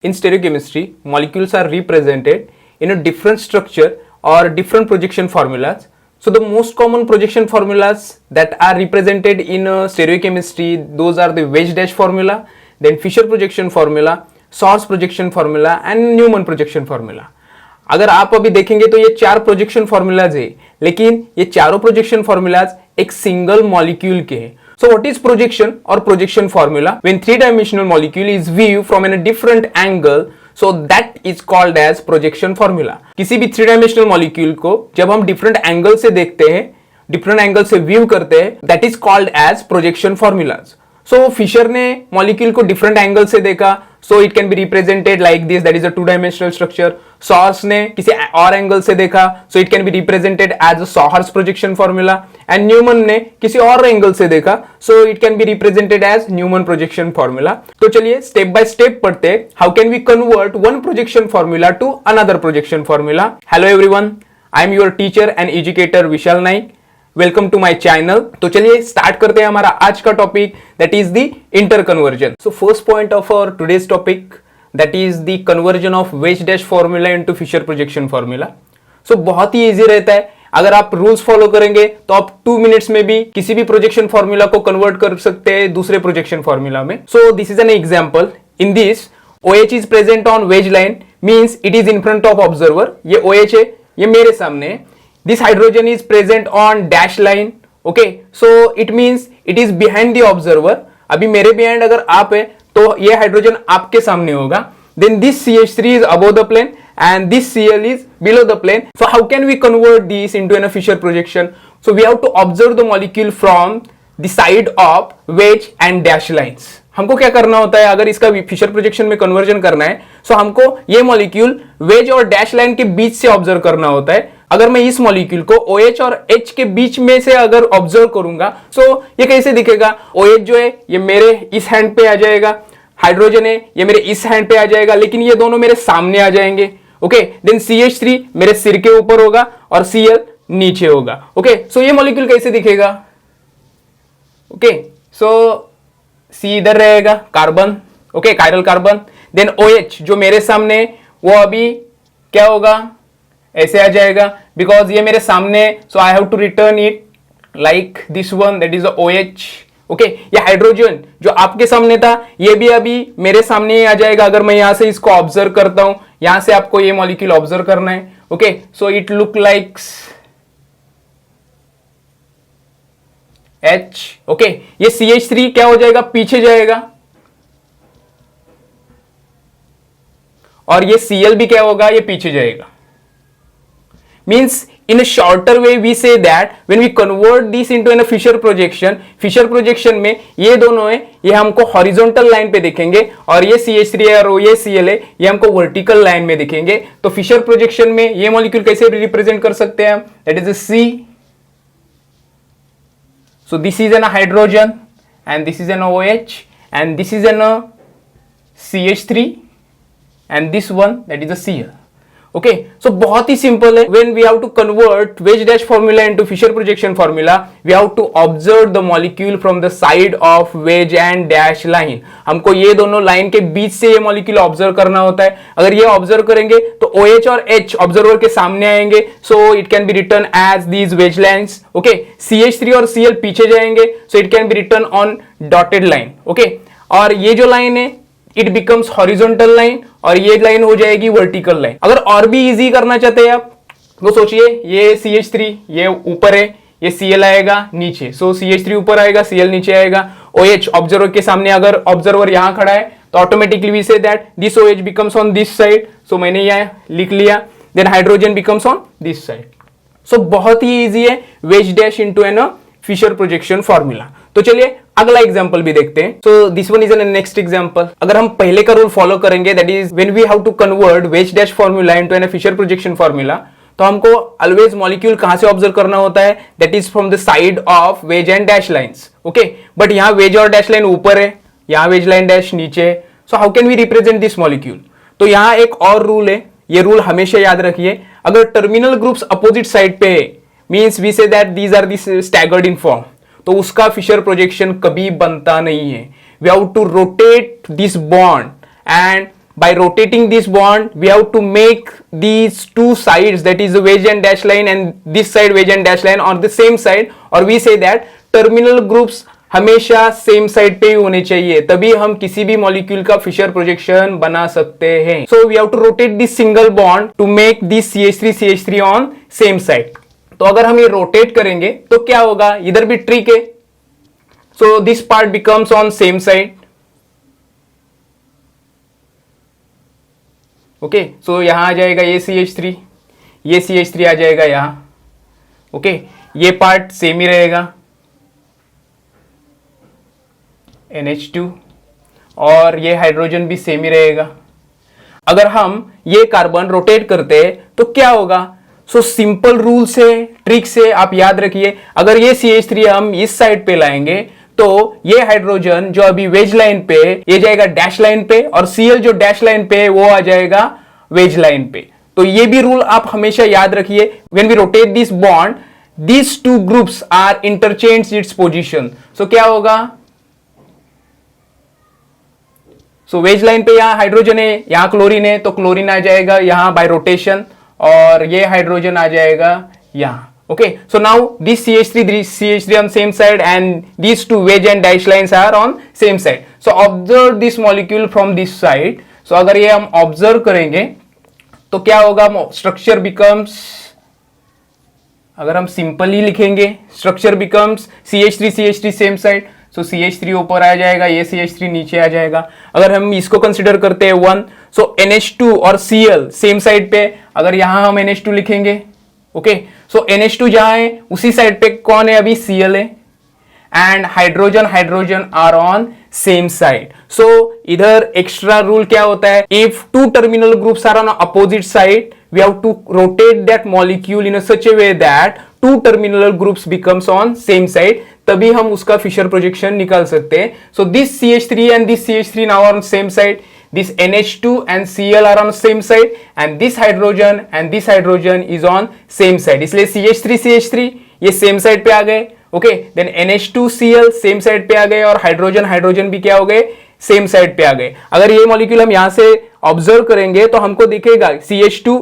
In stereochemistry, molecules are represented in a different structure or different projection formulas. So the most common projection formulas that are represented in stereochemistry, those are the Wedge-Dash formula, then Fisher projection formula, Source projection formula and Newman projection formula. अगर आप अभी देखेंगे तो ये चार projection formulas है, लेकिन ये चारों प्रोजेक्शन फॉर्मूलाज एक सिंगल मॉलिक्यूल के हैं. So what is projection or projection formula? When three-dimensional molecule is viewed from a different angle, so that is called as projection formula. किसी भी थ्री-डायमेंशनल मॉलिक्यूल को जब हम डिफरेंट एंगल से देखते हैं, डिफरेंट एंगल से व्यू करते हैं, that is called as projection formulas. So Fisher ने मॉलिक्यूल को डिफरेंट एंगल से देखा, so it can be represented like this, that is a two-dimensional structure. Swords ने किसी और एंगल से देखा, so it can be represented as a Sohers projection formula. And Newman ने किसी और एंगल से देखा, so it can be represented as Newman projection formula. तो चलिए स्टेप बाय स्टेप पढ़ते हैं. How can we convert one projection formula to another projection formula? Hello everyone, I am your teacher and educator Vishal Naik. Welcome to my channel. तो चलिए start करते हैं हमारा आज का topic, that is the interconversion. So first point of our today's topic, that is the conversion of wedge dash formula into Fischer projection formula. So बहुत ही easy रहता है. अगर आप रूल्स फॉलो करेंगे तो आप 2 मिनट्स में भी किसी भी प्रोजेक्शन फॉर्मूला को कन्वर्ट कर सकते हैं दूसरे प्रोजेक्शन फॉर्मूला में. So this is an example. In this OH is present on wedge line, means it is in front of observer. ये OH है, ये मेरे सामने है. This hydrogen is present on dash line. Okay, so it means it is behind the observer. अभी मेरे behind अगर आप है तो ये हाइड्रोजन आपके सामने होगा. Then this CH3 is above the plane and this Cl is below the plane. So how can we convert this into a Fisher projection? So we have to observe the molecule from the side of wedge and dash lines. हमको क्या करना होता है अगर इसका Fisher projection में conversion करना है, सो हमको ये मॉलिक्यूल वेज और डैश लाइन के बीच से ऑब्जर्व करना होता है. अगर मैं इस मॉलिक्यूल को OH और H के बीच में से अगर ऑब्जर्व करूंगा, सो ये कैसे दिखेगा? OH जो है ये मेरे इस हैंड पे आ जाएगा, हाइड्रोजन है ये मेरे इस हैंड पे आ जाएगा, लेकिन ये दोनों मेरे सामने आ जाएंगे. ओके, देन CH3 मेरे सिर के ऊपर होगा और Cl नीचे होगा. ओके, सो ये मॉलिक्यूल कैसे दिखेगा? ओके, सो C इधर रहेगा, carbon, okay, chiral carbon. Then OH जो मेरे सामने वो अभी क्या होगा? ऐसे आ जाएगा, बिकॉज ये मेरे सामने, so I have to return it like this one, that is OH. Okay, ये हाइड्रोजन जो आपके सामने था ये भी अभी मेरे सामने ही आ जाएगा. अगर मैं यहां से इसको ऑब्जर्व करता हूं, यहां से आपको ये मॉलिक्यूल ऑब्जर्व करना है. Okay, so it look like H. Okay, ये CH3 क्या हो जाएगा? पीछे जाएगा, और ये Cl भी क्या होगा? ये पीछे जाएगा. Means in a shorter way we say that when we convert this into a Fisher projection में ये दोनों है ये हमको horizontal line पे दिखेंगे, और ये CH3 है और ये Cl है ये हमको vertical line में दिखेंगे. तो Fisher projection में ये मॉलिक्यूल कैसे रिप्रेजेंट कर सकते हैं हम? That is a C. So this is an hydrogen and this is an OH and this is an CH3 and this one that is a Cl. Okay, so बहुत ही simple है. When we have to convert wedge dash formula into Fisher projection formula, we have to observe the molecule from the side of wedge and dash line. हमको ये दोनों line के बीच से ये molecule observe करना होता है. अगर ये ऑब्जर्व करेंगे तो OH और H ऑब्जर्वर के सामने आएंगे, so it can be written as these wedge lines. Okay, CH3 और Cl पीछे जाएंगे, so it can be written on dotted line. Okay, और ये जो लाइन है इट बिकम्स हॉरिजॉन्टल लाइन और ये लाइन हो जाएगी वर्टिकल लाइन. अगर और भी इजी करना चाहते हैं आप तो सोचिए, ये CH3 ये ऊपर है, ये Cl आएगा नीचे, सो CH3 ऊपर आएगा, Cl नीचे आएगा. OH ऑब्जर्वर के सामने, अगर ऑब्जर्वर यहां खड़ा है तो automatically we say that this OH becomes on this side, so मैंने यहां लिख लिया. Then hydrogen becomes on this side. So बहुत ही इजी है wedge dash into an Fisher projection formula. तो चलिए अगला एग्जांपल भी देखते हैं. So this one is an next example. अगर हम पहले का रूल फॉलो करेंगे, that is when we have to convert wedge dash formula into an Fisher projection formula, तो हमको ऑलवेज मॉलिक्यूल कहां से ऑब्जर्व करना होता है? That is from the side of wedge and dash lines. Okay, but यहां wedge और dash line ऊपर है, यहां वेज लाइन डैश नीचे है. So how can we represent this molecule? तो यहां एक और रूल है, ये रूल हमेशा याद रखिए. अगर टर्मिनल ग्रुप्स अपोजिट साइड पे है, means we say that these are this staggered in form, तो उसका फिशर प्रोजेक्शन कभी बनता नहीं है. We have to rotate this bond and by rotating this bond, we have to make these two sides, that is the wedge and dash line, and this side wedge and dash line on the same side, or we say that terminal groups हमेशा same side पे ही होने चाहिए, तभी हम किसी भी molecule का Fisher projection बना सकते हैं. So we have to rotate this single bond to make this CH3 on same side. तो अगर हम ये रोटेट करेंगे तो क्या होगा, इधर भी ट्रिक है. So this part becomes on same side. Okay, so यहां आ जाएगा ये CH3, ये CH3 आ जाएगा यहां. ओके, ये पार्ट सेम ही रहेगा NH2, और ये हाइड्रोजन भी सेम ही रहेगा. अगर हम ये कार्बन रोटेट करते हैं तो क्या होगा. सो सिंपल रूल से, ट्रिक से आप याद रखिए, अगर ये CH3 हम इस साइड पे लाएंगे तो ये हाइड्रोजन जो अभी वेज लाइन पे, ये जाएगा डैश लाइन पे, और Cl जो डैश लाइन पे वो आ जाएगा वेज लाइन पे. तो ये भी रूल आप हमेशा याद रखिए. When we rotate this bond, these two groups are interchange its position. So क्या होगा, सो वेज लाइन पे यहां हाइड्रोजन है, यहां क्लोरीन है, तो क्लोरीन आ जाएगा यहां बाय रोटेशन, और ये हाइड्रोजन आ जाएगा यहां. Okay, so now this CH3 on same side and these two wedge and dash lines are on same side. So observe this molecule from this side. So अगर ये हम observe करेंगे तो क्या होगा, स्ट्रक्चर बिकम्स, अगर हम सिंपल ही लिखेंगे, structure becomes CH3 same side. So CH3 ऊपर आ जाएगा, ये CH3 नीचे आ जाएगा. अगर हम इसको कंसिडर करते हैं 1, सो NH2 और Cl सेम साइड पे, अगर यहां हम NH2 लिखेंगे. ओके, सो NH2 जहां है उसी साइड पे कौन है, अभी Cl है, and hydrogen are on same side. So इधर एक्स्ट्रा रूल क्या होता है, if two terminal groups are on opposite side, we have to rotate that molecule in a such a way that two terminal groups becomes on same side, तभी हम उसका Fisher projection निकाल सकते हैं. So this CH3 and this CH3 now are on same side, this NH2 and Cl are on same side, and this hydrogen is on same side. इसलिए CH3 ये same side पे आ गए. Okay, then NH2 Cl same side पे आ गए, और hydrogen भी क्या हो गए, सेम साइड पे आ गए. अगर ये मॉलिक्यूल हम यहां से ऑब्जर्व करेंगे तो हमको दिखेगा CH2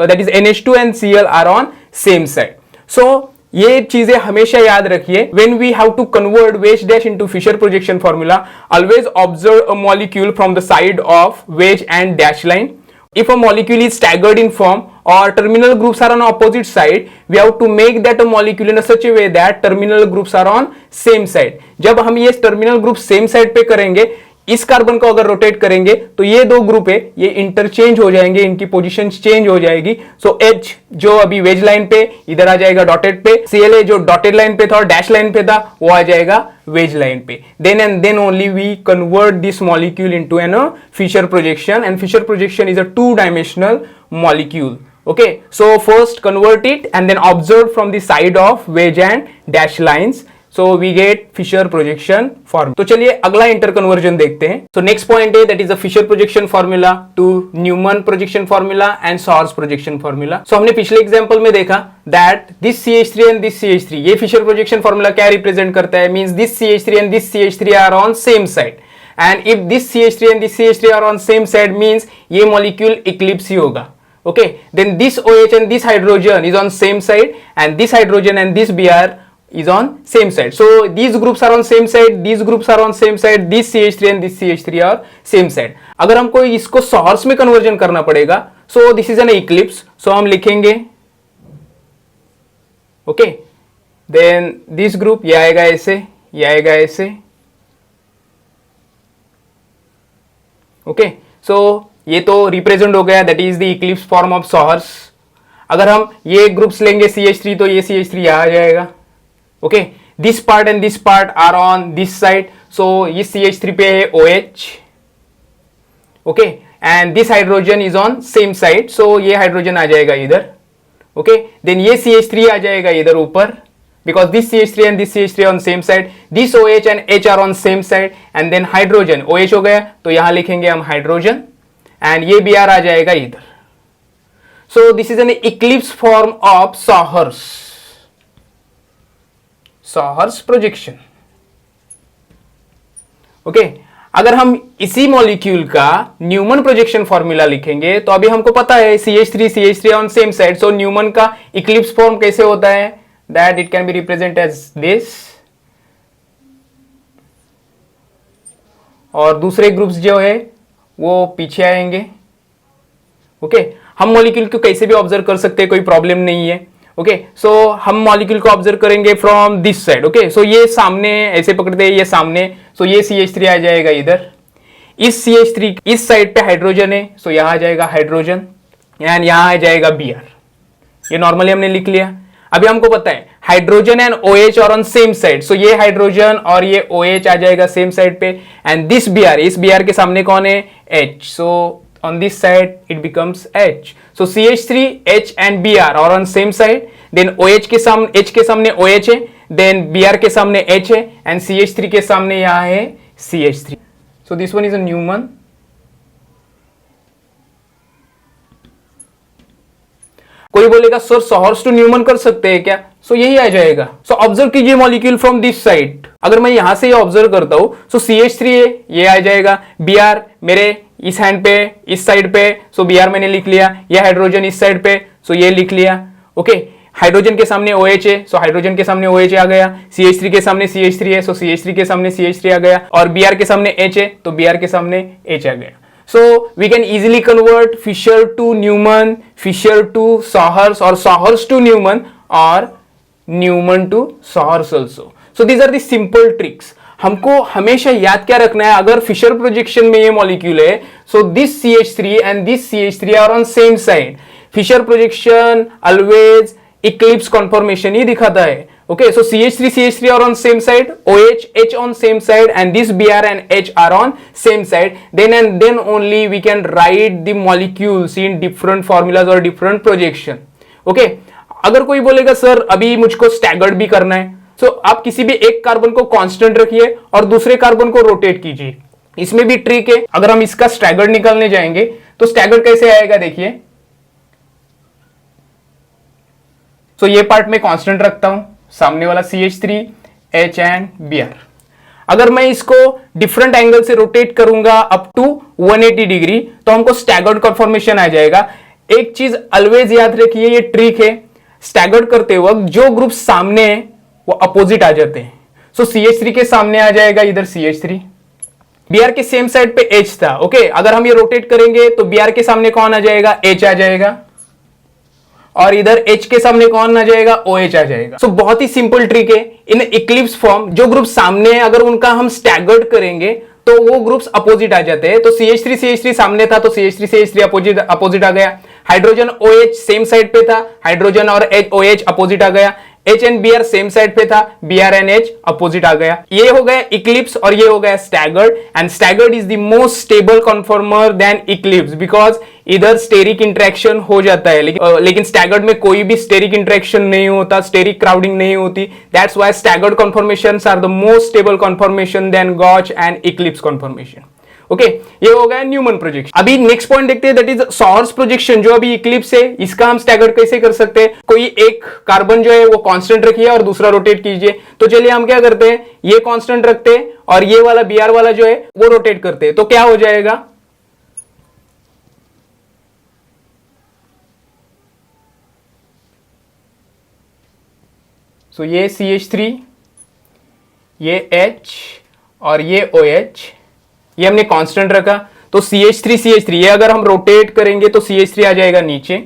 that is NH2 and Cl are on same side. So ये चीजें हमेशा याद रखिए. When we have to convert wedge dash into Fischer projection formula, always observe a molecule from the side of wedge and dash line. If a molecule is staggered in form or terminal groups are on opposite side, we have to make that a molecule in a such a way that terminal groups are on same side. जब हम ये terminal group same side पे करेंगे, इस carbon को अगर rotate करेंगे तो ये दो ग्रुप है, ये इंटरचेंज हो जाएंगे, इनकी पोजीशन चेंज हो जाएगी. सो H जो अभी वेज लाइन पे इधर आ जाएगा डॉटेड पे, Cl जो डॉटेड लाइन पे था और डैश लाइन पे था वो आ जाएगा वेज लाइन पे. Then and then only we convert this molecule into an Fisher projection, and Fisher projection is a 2-dimensional molecule. Okay, so first convert it and then observe from the side of wedge and dash lines. So we get Fisher projection form. तो चलिए अगला interconversion देखते हैं. So next point है that is the Fisher projection formula to Newman projection formula and Sohrs projection formula. So हमने पिछले example में देखा that this CH3 and this CH3 ये Fisher projection formula क्या रिप्रेजेंट करता है, means this CH3 and this CH3 are on same side, and if this CH3 and this CH3 are on same side means ये molecule eclipse ही होगा. Okay, then this OH and this hydrogen is on same side, and this hydrogen and this Br is on same side. So these groups are on same side, these groups are on same side, this CH3 and this CH3 are same side. अगर हमको इसको Sohrs में conversion करना पड़ेगा, so this is an eclipse, so हम लिखेंगे okay, then this group ये आएगा ऐसे, ये आएगा ऐसे. okay, so ये तो रिप्रेजेंट हो गया, that is the eclipse form of Sohrs. अगर हम ये ग्रुप्स लेंगे CH3 तो ये CH3 यहाँ आ जाएगा. Okay, this part and this part are on this side, so ये CH3 पे है OH. Okay, and this hydrogen is on same side, so ये हाइड्रोजन आ जाएगा इधर. ओके, देन ये CH3 आ जाएगा इधर ऊपर, because this CH3 and this CH3 on same side, this OH and H are on same side, and then hydrogen OH हो गया तो यहां लिखेंगे हम हाइड्रोजन, एंड ये Br आ जाएगा इधर. सो this is N Eclipse form of Sohrs projection. Okay, अगर हम इसी मॉलिक्यूल का न्यूमन प्रोजेक्शन फॉर्मूला लिखेंगे तो अभी हमको पता है CH3 on same side, so Newman का इक्लिप्स फॉर्म कैसे होता है, that it can be represent as this, और दूसरे ग्रुप्स जो है वो पीछे आएंगे। ओके, हम मॉलिक्यूल को कैसे भी ऑब्जर्व कर सकते हैं, कोई प्रॉब्लम नहीं है। ओके, सो हम मॉलिक्यूल को ऑब्जर्व करेंगे फ्रॉम दिस साइड। ओके, सो ये सामने ऐसे पकड़ते हैं, ये सामने, सो ये CH3 आ जाएगा इधर, इस CH3 इस साइड पे हाइड्रोजन है, सो यहां आ जाएगा हाइड्रोजन एंड यहां आ जाएगा Br। ये नॉर्मली हमने लिख लिया। अभी हमको पता है हाइड्रोजन एंड OH और ऑन सेम साइड, सो ये हाइड्रोजन और ये OH आ जाएगा सेम साइड पे एंड दिस Br, इस Br के सामने कौन है, H, so on this side it becomes H, so CH3 H and Br are on same side, then OH के सामने H के सामने OH है, then Br के सामने H है and CH3 के सामने यहाँ है CH3, so this one is a Newman। कोई बोलेगा सर सॉहर्स टू न्यूमन कर सकते हैं क्या, सो यही आ जाएगा। सो ऑब्जर्व कीजिए मॉलिक्यूल फ्रॉम दिस साइड, अगर मैं यहां से ये ऑब्जर्व करता हूं, सो CH3 है, ये आ जाएगा, Br मेरे इस हैंड पे, इस साइड पे, सो Br मैंने लिख लिया, ये हाइड्रोजन इस साइड पे, सो ये लिख लिया। ओके, हाइड्रोजन के सामने OH है, सो हाइड्रोजन के सामने OH आ गया, CH3 के सामने CH3 है, सो CH3 के सामने CH3 आ गया, और Br के सामने H है, तो Br के सामने H आ गया। So we can easily convert Fisher to Newman, Fisher to Sawhurst, or Sawhurst to Newman, or Newman to Sawhurst also. So these are the simple tricks. हमको हमेशा याद क्या रखना है, अगर फिशर प्रोजेक्शन में ये मॉलिक्यूल है, so this CH3 and this CH3 are on same side. Fisher projection always eclipse conformation ही दिखाता है। Okay, so CH3 are on same side, OH H on same side, and this Br and H are on same side. Then and then only we can write the molecules in different formulas or different projection. Okay, अगर कोई बोलेगा sir अभी मुझको staggered भी करना है, so आप किसी भी एक कार्बन को कांस्टेंट रखिए और दूसरे कार्बन को रोटेट कीजिए। इसमें भी ट्रिक है, अगर हम इसका स्टैगर्ड निकालने जाएंगे तो स्टैगर्ड कैसे आएगा देखिए। So ये पार्ट में कांस्टेंट रखता हूं, सामने वाला CH3 H एंड Br। अगर मैं इसको डिफरेंट एंगल से रोटेट करूंगा अप टू 180 डिग्री तो हमको स्टैगर्ड कन्फॉर्मेशन आ जाएगा। एक चीज ऑलवेज याद रखिए, ये ट्रिक है, स्टैगर्ड करते वक्त जो ग्रुप सामने है वो अपोजिट आ जाते हैं। सो CH3 के सामने आ जाएगा इधर CH3, Br के सेम साइड पे H था। ओके, अगर हम ये रोटेट करेंगे तो Br के सामने कौन आ जाएगा, H आ जाएगा, और इधर H के सामने कौन आ जाएगा, OH आ जाएगा। सो बहुत ही सिंपल ट्रिक है। इन इक्लिप्स फॉर्म जो ग्रुप सामने है अगर उनका हम स्टैगर्ड करेंगे तो वो ग्रुप्स अपोजिट आ जाते हैं। तो CH3 सामने था तो CH3 अपोजिट आ गया। हाइड्रोजन OH सेम साइड पे था, हाइड्रोजन और OH अपोजिट आ गया। H and Br same side पे था, Br एंड H अपोजिट आ गया। ये हो गया इक्लिप्स और ये हो गया staggered, and staggered is the most stable conformer then eclipse, because इधर स्टेरिक इंटरेक्शन हो जाता है, लेकिन स्टैगर्ड में कोई भी स्टेरिक इंटरेक्शन नहीं होता, स्टेरिक क्राउडिंग नहीं होती। That's why staggered conformations are the most stable conformation than gauche and eclipse conformation. Okay, ये हो गया न्यूमन प्रोजेक्शन। अभी नेक्स्ट पॉइंट देखते हैं, दैट इज सॉहर्स्ट प्रोजेक्शन, जो अभी इक्लिप्स है, इसका हम स्टैगर्ड कैसे कर सकते हैं। कोई एक कार्बन जो है वो कांस्टेंट रखिए और दूसरा रोटेट कीजिए। तो चलिए हम क्या करते हैं, ये कांस्टेंट रखते हैं और ये वाला Br वाला जो है वो रोटेट करते हैं, तो क्या हो जाएगा, सो ये CH3, ये H और ये OH, ये हमने कांस्टेंट रखा, तो CH3 ये अगर हम रोटेट करेंगे तो CH3 आ जाएगा नीचे।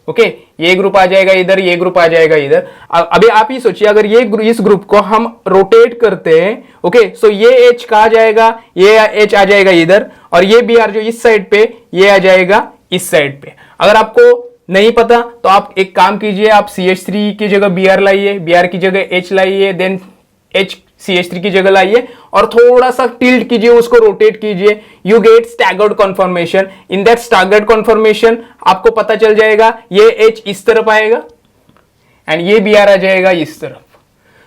ओके, ये ग्रुप आ जाएगा इधर, ये ग्रुप आ जाएगा इधर। अभी आप ही सोचिए, अगर ये इस ग्रुप को हम रोटेट करते हैं, ओके, सो ये H कहा जाएगा, ये H आ जाएगा इधर, और ये Br जो इस साइड पे, ये आ जाएगा इस साइड पे। अगर आपको नहीं पता तो आप एक काम कीजिए, आप CH3 की जगह Br लाइए, Br की जगह H लाइए, देन H CH3 की जगह लाइए और थोड़ा सा टिल्ट कीजिए, उसको रोटेट कीजिए, you get staggered conformation. In that staggered conformation आपको पता चल जाएगा, ये H इस तरफ आएगा एंड ये Br आ जाएगा इस तरफ।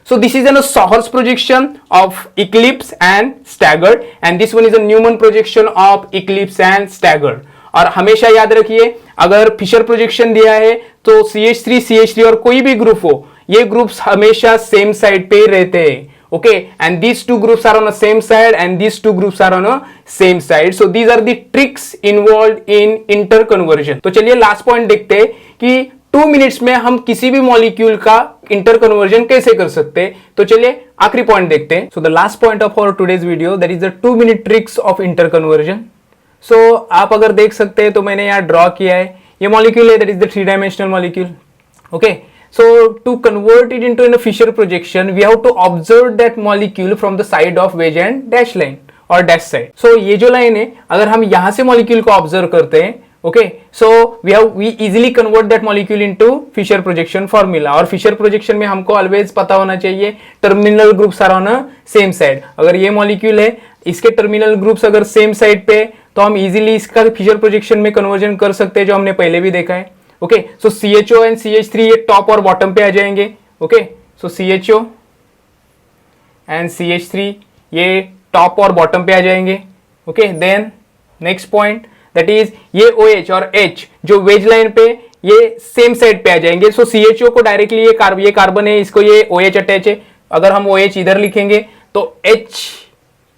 So this is a Sawhurst projection of eclipse and staggered, and this one is a Newman projection of eclipse and staggered. और हमेशा याद रखिए, अगर फिशर प्रोजेक्शन दिया है तो CH3 और कोई भी ग्रुप हो, ये ग्रुप्स हमेशा सेम साइड पे रहते हैं। okay, and these two groups are on the same side and these two groups are on the same side. So these are the tricks involved in interconversion. तो चलिए last point देखते हैं कि 2 minutes में हम किसी भी मॉलिक्यूल का इंटरकन्वर्जन कैसे कर सकते हैं. तो चलिए आखिरी पॉइंट देखते हैं. So the last point of our today's video, that is the 2 minute tricks of interconversion. So आप अगर देख सकते हैं तो मैंने यहाँ ड्रॉ किया है. ये मॉलिक्यूल है, that is the 3 dimensional molecule. Okay, so to convert it into a Fisher projection, we have to observe that molecule from the side of wedge and dash line or dash side. So ये जो line है, अगर हम यहाँ से molecule को observe करते हैं, okay, so we easily convert that molecule into Fisher projection formula. और Fisher projection में हमको always पता होना चाहिए terminal groups are on a same side. अगर ये मॉलिक्यूल है, इसके terminal groups अगर same side पे, तो हम easily इसका Fisher projection में conversion कर सकते हैं, जो हमने पहले भी देखा है. Okay, so CHO and CH3 ये टॉप और बॉटम पे आ जाएंगे. Okay, so CHO and CH3 ये टॉप और बॉटम पे आ जाएंगे. Okay, then next point, that is ये OH और H जो वेज लाइन पे ये सेम साइड पे आ जाएंगे. सो CHO को डायरेक्टली ये कार्बन है, इसको ये OH अटैच है. अगर हम OH इधर लिखेंगे तो H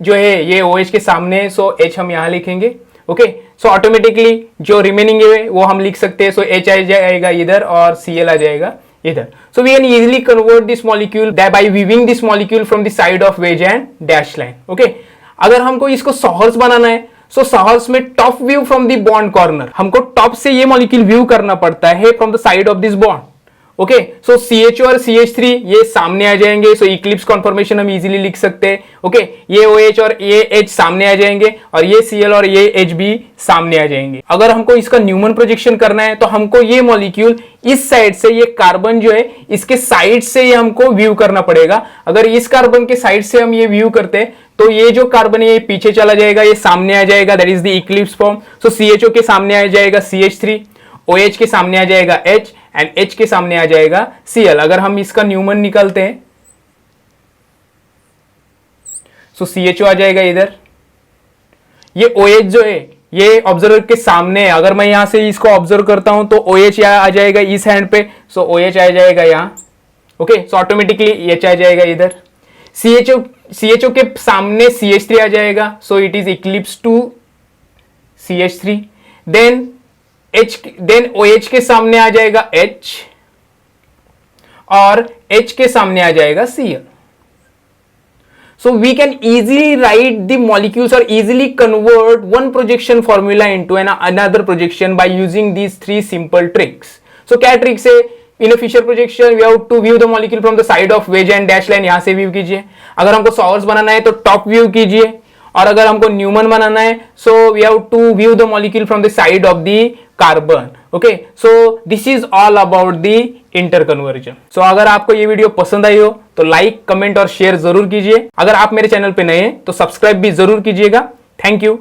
जो है ये OH के सामने है, सो H हम यहां लिखेंगे. ओके, सो ऑटोमेटिकली जो रिमेनिंग है वो हम लिख सकते हैं. सो H आ जाएगा इधर और Cl आ जाएगा इधर. So we can easily convert this molecule by viewing this molecule from the side of wedge and dash line. Okay, अगर हमको इसको सॉहर्स बनाना है, सो सॉहर्स में top view from the bond corner, हमको टॉप से ये मॉलिक्यूल व्यू करना पड़ता है from the side of this bond. Okay, so CHO और CH3 ये सामने आ जाएंगे. सो इक्लिप्स कॉन्फॉर्मेशन हम इजीली लिख सकते हैं. ओके, ये OH और ये H सामने आ जाएंगे और ये Cl और ये H भी सामने आ जाएंगे. अगर हमको इसका न्यूमन प्रोजेक्शन करना है तो हमको ये मॉलिक्यूल इस साइड से, ये कार्बन जो है इसके साइड से ये हमको व्यू करना पड़ेगा. अगर इस कार्बन के साइड से हम ये व्यू करते हैं तो ये जो कार्बन है ये पीछे चला जाएगा, ये सामने आ जाएगा, that is the Eclipse form. So CHO के सामने आ जाएगा CH3, OH के सामने आ जाएगा H एंड H के सामने आ जाएगा Cl. अगर हम इसका न्यूमन निकालते हैं, सो CHO आ जाएगा इधर. ये OH जो है ये ऑब्जर्वर के सामने है. अगर मैं यहां से इसको ऑब्जर्व करता हूं तो OH यहाँ आ जाएगा इस हैंड पे, सो OH आ जाएगा यहां. ओके, सो ऑटोमेटिकली H आ जाएगा इधर. CHO के सामने CH3 आ जाएगा, so it is eclipse to CH3. Then OH के सामने आ जाएगा H और H के सामने आ जाएगा Cl. So we can easily write the molecules or easily convert one projection formula into another projection by using these 3 simple tricks. So क्या tricks है? In a Fisher projection we have to view the molecule from the side of wedge and dash line. यहां से view कीजिए. अगर हमको सॉवर्स बनाना है तो top view कीजिए, और अगर हमको न्यूमन बनाना है so we have to view the molecule from the side of the carbon. Okay, so this is all about the interconversion. So अगर आपको ये वीडियो पसंद आई हो तो लाइक, कमेंट और शेयर जरूर कीजिए. अगर आप मेरे चैनल पे नए हैं तो सब्सक्राइब भी जरूर कीजिएगा. Thank you.